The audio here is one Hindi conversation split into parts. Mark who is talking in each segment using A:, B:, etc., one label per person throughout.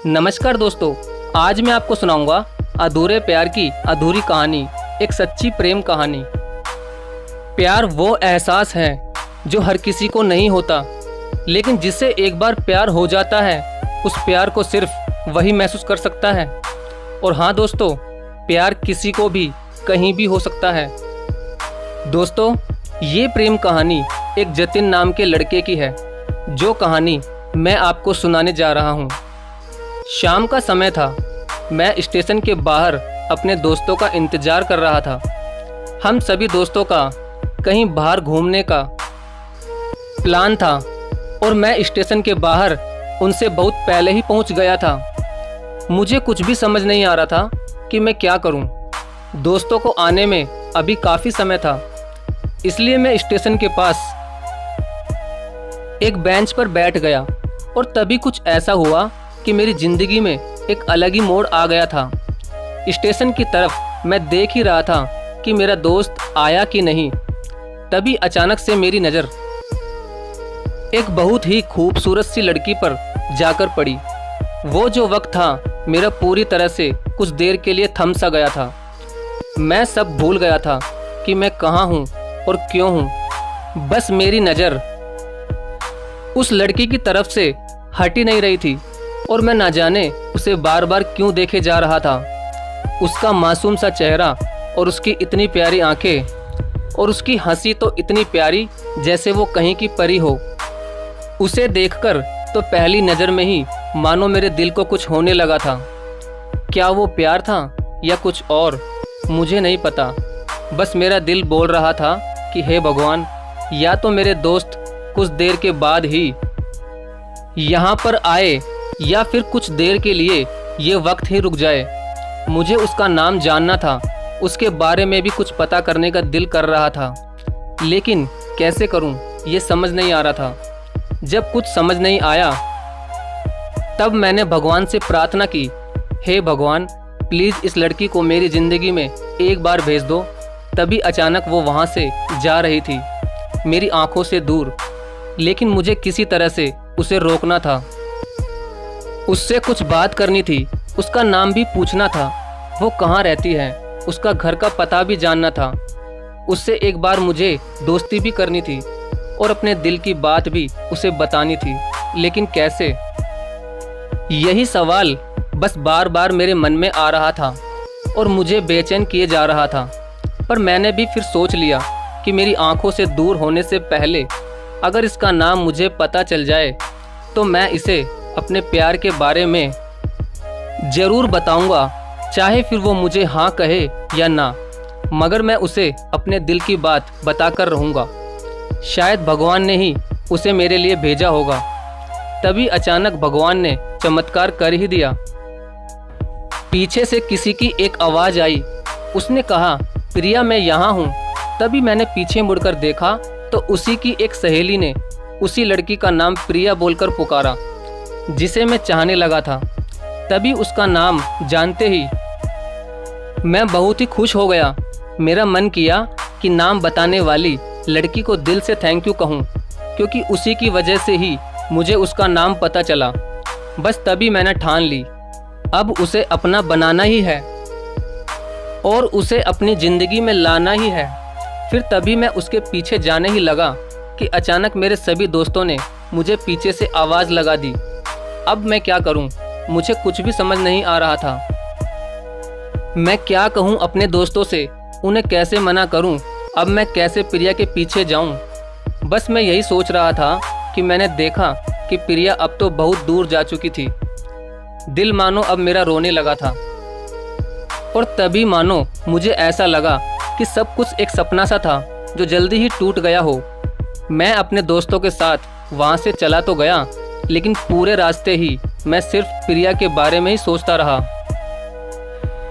A: नमस्कार दोस्तों, आज मैं आपको सुनाऊंगा अधूरे प्यार की अधूरी कहानी, एक सच्ची प्रेम कहानी। प्यार वो एहसास है जो हर किसी को नहीं होता, लेकिन जिससे एक बार प्यार हो जाता है उस प्यार को सिर्फ वही महसूस कर सकता है। और हाँ दोस्तों, प्यार किसी को भी कहीं भी हो सकता है। दोस्तों, ये प्रेम कहानी एक जतिन नाम के लड़के की है, जो कहानी मैं आपको सुनाने जा रहा हूँ। शाम का समय था। मैं स्टेशन के बाहर अपने दोस्तों का इंतज़ार कर रहा था। हम सभी दोस्तों का कहीं बाहर घूमने का प्लान था और मैं स्टेशन के बाहर उनसे बहुत पहले ही पहुंच गया था। मुझे कुछ भी समझ नहीं आ रहा था कि मैं क्या करूं। दोस्तों को आने में अभी काफ़ी समय था, इसलिए मैं स्टेशन के पास एक बेंच पर बैठ गया और तभी कुछ ऐसा हुआ कि मेरी ज़िंदगी में एक अलग ही मोड़ आ गया था। स्टेशन की तरफ मैं देख ही रहा था कि मेरा दोस्त आया कि नहीं। तभी अचानक से मेरी नज़र एक बहुत ही खूबसूरत सी लड़की पर जाकर पड़ी। वो जो वक्त था मेरा पूरी तरह से कुछ देर के लिए थम सा गया था। मैं सब भूल गया था कि मैं कहाँ हूँ और क्यों हूँ। बस मेरी नज़र उस लड़की की तरफ से हट ही नहीं रही थी और मैं ना जाने उसे बार बार क्यों देखे जा रहा था। उसका मासूम सा चेहरा और उसकी इतनी प्यारी आंखें और उसकी हंसी तो इतनी प्यारी जैसे वो कहीं की परी हो। उसे देखकर तो पहली नज़र में ही मानो मेरे दिल को कुछ होने लगा था। क्या वो प्यार था या कुछ और, मुझे नहीं पता। बस मेरा दिल बोल रहा था कि हे भगवान, या तो मेरे दोस्त कुछ देर के बाद ही यहाँ पर आए या फिर कुछ देर के लिए ये वक्त ही रुक जाए। मुझे उसका नाम जानना था, उसके बारे में भी कुछ पता करने का दिल कर रहा था, लेकिन कैसे करूं ये समझ नहीं आ रहा था। जब कुछ समझ नहीं आया तब मैंने भगवान से प्रार्थना की, हे भगवान, प्लीज़ इस लड़की को मेरी ज़िंदगी में एक बार भेज दो। तभी अचानक वो वहाँ से जा रही थी, मेरी आंखों से दूर, लेकिन मुझे किसी तरह से उसे रोकना था। उससे कुछ बात करनी थी, उसका नाम भी पूछना था, वो कहाँ रहती है, उसका घर का पता भी जानना था। उससे एक बार मुझे दोस्ती भी करनी थी और अपने दिल की बात भी उसे बतानी थी, लेकिन कैसे? यही सवाल बस बार बार मेरे मन में आ रहा था और मुझे बेचैन किए जा रहा था। पर मैंने भी फिर सोच लिया कि मेरी आंखों से दूर होने से पहले अगर इसका नाम मुझे पता चल जाए तो मैं इसे अपने प्यार के बारे में ज़रूर बताऊंगा, चाहे फिर वो मुझे हाँ कहे या ना, मगर मैं उसे अपने दिल की बात बताकर रहूँगा। शायद भगवान ने ही उसे मेरे लिए भेजा होगा। तभी अचानक भगवान ने चमत्कार कर ही दिया। पीछे से किसी की एक आवाज़ आई। उसने कहा, प्रिया, मैं यहाँ हूँ। तभी मैंने पीछे मुड़कर देखा तो उसी की एक सहेली ने उसी लड़की का नाम प्रिया बोलकर पुकारा, जिसे मैं चाहने लगा था। तभी उसका नाम जानते ही मैं बहुत ही खुश हो गया। मेरा मन किया कि नाम बताने वाली लड़की को दिल से थैंक यू कहूँ, क्योंकि उसी की वजह से ही मुझे उसका नाम पता चला। बस तभी मैंने ठान ली, अब उसे अपना बनाना ही है और उसे अपनी ज़िंदगी में लाना ही है। फिर तभी मैं उसके पीछे जाने ही लगा कि अचानक मेरे सभी दोस्तों ने मुझे पीछे से आवाज़ लगा दी। अब मैं क्या करूं? मुझे कुछ भी समझ नहीं आ रहा था। मैं क्या कहूं अपने दोस्तों से, उन्हें कैसे मना करूं? अब मैं कैसे प्रिया के पीछे जाऊं? बस मैं यही सोच रहा था कि मैंने देखा कि प्रिया अब तो बहुत दूर जा चुकी थी। दिल मानो अब मेरा रोने लगा था और तभी मानो मुझे ऐसा लगा कि सब कुछ एक सपना सा था जो जल्दी ही टूट गया हो। मैं अपने दोस्तों के साथ वहाँ से चला तो गया, लेकिन पूरे रास्ते ही मैं सिर्फ प्रिया के बारे में ही सोचता रहा।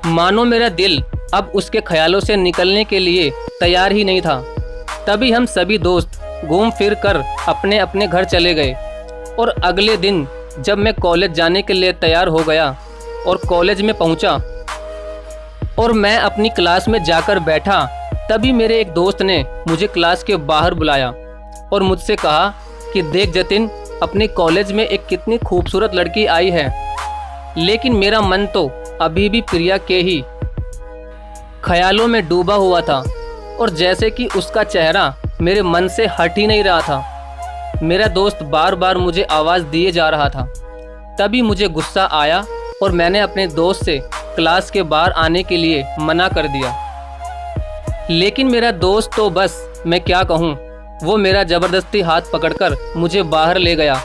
A: मानो मेरा दिल अब उसके ख्यालों से निकलने के लिए तैयार ही नहीं था। तभी हम सभी दोस्त घूम फिर कर अपने अपने घर चले गए और अगले दिन जब मैं कॉलेज जाने के लिए तैयार हो गया और कॉलेज में पहुंचा और मैं अपनी क्लास में जाकर बैठा, तभी मेरे एक दोस्त ने मुझे क्लास के बाहर बुलाया और मुझसे कहा कि देख जतिन, अपने कॉलेज में एक कितनी खूबसूरत लड़की आई है। लेकिन मेरा मन तो अभी भी प्रिया के ही ख्यालों में डूबा हुआ था और जैसे कि उसका चेहरा मेरे मन से हट ही नहीं रहा था। मेरा दोस्त बार बार मुझे आवाज़ दिए जा रहा था। तभी मुझे गुस्सा आया और मैंने अपने दोस्त से क्लास के बाहर आने के लिए मना कर दिया। लेकिन मेरा दोस्त तो बस मैं क्या कहूँ, वो मेरा ज़बरदस्ती हाथ पकड़कर मुझे बाहर ले गया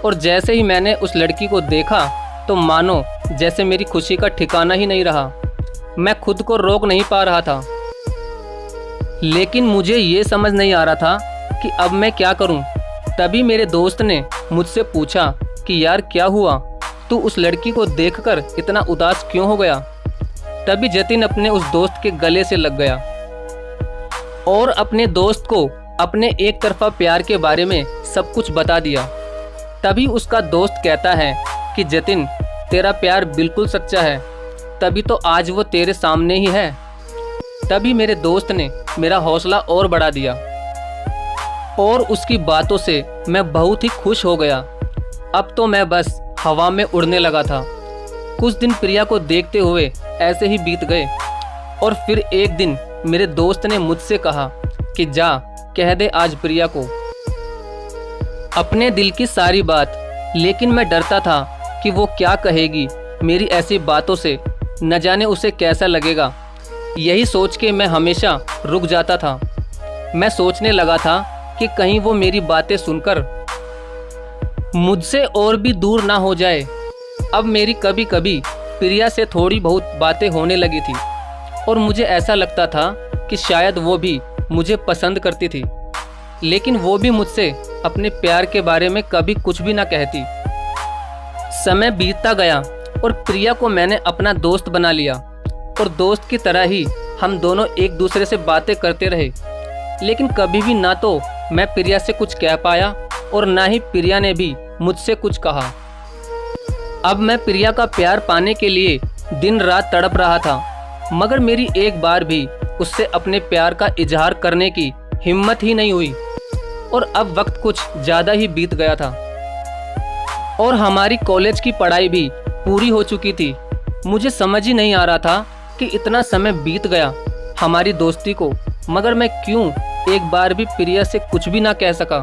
A: और जैसे ही मैंने उस लड़की को देखा तो मानो जैसे मेरी खुशी का ठिकाना ही नहीं रहा। मैं खुद को रोक नहीं पा रहा था। लेकिन मुझे ये समझ नहीं आ रहा था कि अब मैं क्या करूं। तभी मेरे दोस्त ने मुझसे पूछा कि यार क्या हुआ, तू उस लड़की को देखकर इतना उदास क्यों हो गया। तभी जतिन अपने उस दोस्त के गले से लग गया और अपने दोस्त को अपने एक तरफा प्यार के बारे में सब कुछ बता दिया। तभी उसका दोस्त कहता है कि जतिन, तेरा प्यार बिल्कुल सच्चा है, तभी तो आज वो तेरे सामने ही है। तभी मेरे दोस्त ने मेरा हौसला और बढ़ा दिया और उसकी बातों से मैं बहुत ही खुश हो गया। अब तो मैं बस हवा में उड़ने लगा था। कुछ दिन प्रिया को देखते हुए ऐसे ही बीत गए और फिर एक दिन मेरे दोस्त ने मुझसे कहा कि जा कह दे आज प्रिया को अपने दिल की सारी बात। लेकिन मैं डरता था कि वो क्या कहेगी मेरी ऐसी बातों से, न जाने उसे कैसा लगेगा। यही सोच के मैं हमेशा रुक जाता था। मैं सोचने लगा था कि कहीं वो मेरी बातें सुनकर मुझसे और भी दूर ना हो जाए। अब मेरी कभी कभी प्रिया से थोड़ी बहुत बातें होने लगी थी और मुझे ऐसा लगता था कि शायद वो भी मुझे पसंद करती थी, लेकिन वो भी मुझसे अपने प्यार के बारे में कभी कुछ भी ना कहती। समय बीतता गया और प्रिया को मैंने अपना दोस्त बना लिया और दोस्त की तरह ही हम दोनों एक दूसरे से बातें करते रहे। लेकिन कभी भी ना तो मैं प्रिया से कुछ कह पाया और ना ही प्रिया ने भी मुझसे कुछ कहा। अब मैं प्रिया का प्यार पाने के लिए दिन रात तड़प रहा था, मगर मेरी एक बार भी उससे अपने प्यार का इजहार करने की हिम्मत ही नहीं हुई। और अब वक्त कुछ ज़्यादा ही बीत गया था और हमारी कॉलेज की पढ़ाई भी पूरी हो चुकी थी। मुझे समझ ही नहीं आ रहा था कि इतना समय बीत गया हमारी दोस्ती को, मगर मैं क्यों एक बार भी प्रिया से कुछ भी ना कह सका।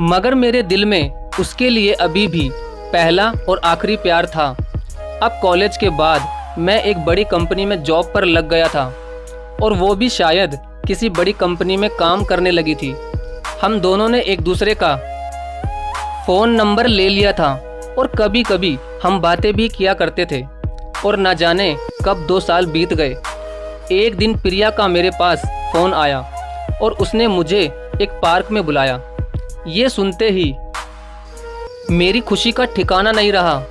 A: मगर मेरे दिल में उसके लिए अभी भी पहला और आखिरी प्यार था। अब कॉलेज के बाद मैं एक बड़ी कंपनी में जॉब पर लग गया था और वो भी शायद किसी बड़ी कंपनी में काम करने लगी थी। हम दोनों ने एक दूसरे का फ़ोन नंबर ले लिया था और कभी कभी हम बातें भी किया करते थे और न जाने कब 2 साल बीत गए। एक दिन प्रिया का मेरे पास फ़ोन आया और उसने मुझे एक पार्क में बुलाया। ये सुनते ही मेरी खुशी का ठिकाना नहीं रहा।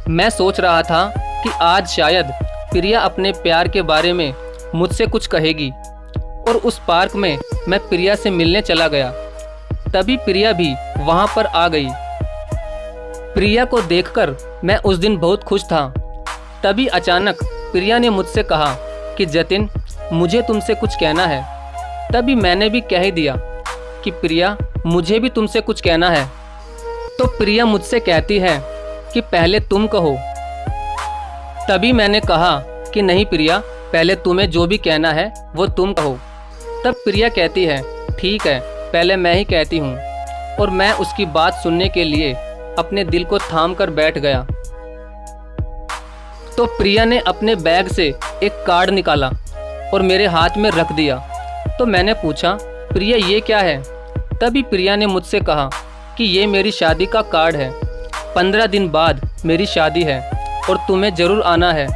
A: मैं सोच रहा था कि आज शायद प्रिया अपने प्यार के बारे में मुझसे कुछ कहेगी और उस पार्क में मैं प्रिया से मिलने चला गया। तभी प्रिया भी वहाँ पर आ गई। प्रिया को देखकर मैं उस दिन बहुत खुश था। तभी अचानक प्रिया ने मुझसे कहा कि जतिन, मुझे तुमसे कुछ कहना है। तभी मैंने भी कह ही दिया कि प्रिया, मुझे भी तुमसे कुछ कहना है। तो प्रिया मुझसे कहती है कि पहले तुम कहो। तभी मैंने कहा कि नहीं प्रिया, पहले तुम्हें जो भी कहना है वो तुम कहो। तब प्रिया कहती है ठीक है, पहले मैं ही कहती हूँ। और मैं उसकी बात सुनने के लिए अपने दिल को थाम कर बैठ गया। तो प्रिया ने अपने बैग से एक कार्ड निकाला और मेरे हाथ में रख दिया। तो मैंने पूछा, प्रिया ये क्या है? तभी प्रिया ने मुझसे कहा कि ये मेरी शादी का कार्ड है। 15 दिन बाद मेरी शादी है और तुम्हें ज़रूर आना है।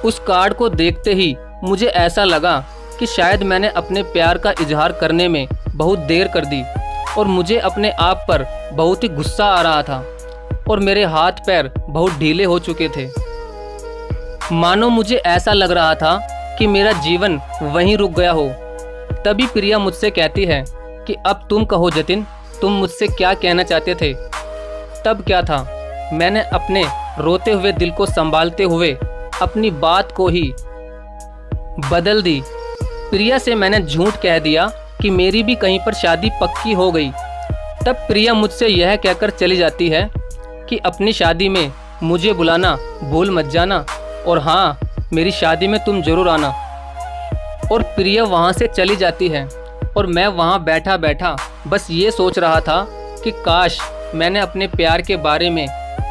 A: उस कार्ड को देखते ही मुझे ऐसा लगा कि शायद मैंने अपने प्यार का इजहार करने में बहुत देर कर दी और मुझे अपने आप पर बहुत ही गुस्सा आ रहा था और मेरे हाथ पैर बहुत ढीले हो चुके थे। मानो मुझे ऐसा लग रहा था कि मेरा जीवन वहीं रुक गया हो। तभी प्रिया मुझसे कहती है कि अब तुम कहो जतिन, तुम मुझसे क्या कहना चाहते थे? तब क्या था, मैंने अपने रोते हुए दिल को संभालते हुए अपनी बात को ही बदल दी। प्रिया से मैंने झूठ कह दिया कि मेरी भी कहीं पर शादी पक्की हो गई। तब प्रिया मुझसे यह कहकर चली जाती है कि अपनी शादी में मुझे बुलाना भूल मत जाना, और हाँ, मेरी शादी में तुम ज़रूर आना। और प्रिया वहाँ से चली जाती है और मैं वहाँ बैठा बैठा बस ये सोच रहा था कि काश मैंने अपने प्यार के बारे में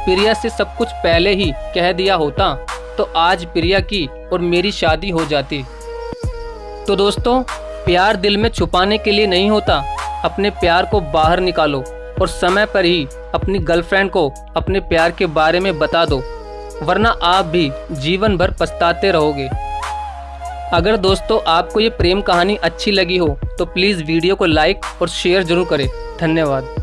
A: प्रिया से सब कुछ पहले ही कह दिया होता, तो आज प्रिया की और मेरी शादी हो जाती। तो दोस्तों, प्यार दिल में छुपाने के लिए नहीं होता। अपने प्यार को बाहर निकालो और समय पर ही अपनी गर्लफ्रेंड को अपने प्यार के बारे में बता दो, वरना आप भी जीवन भर पछताते रहोगे। अगर दोस्तों आपको ये प्रेम कहानी अच्छी लगी हो तो प्लीज़ वीडियो को लाइक और शेयर ज़रूर करें। धन्यवाद।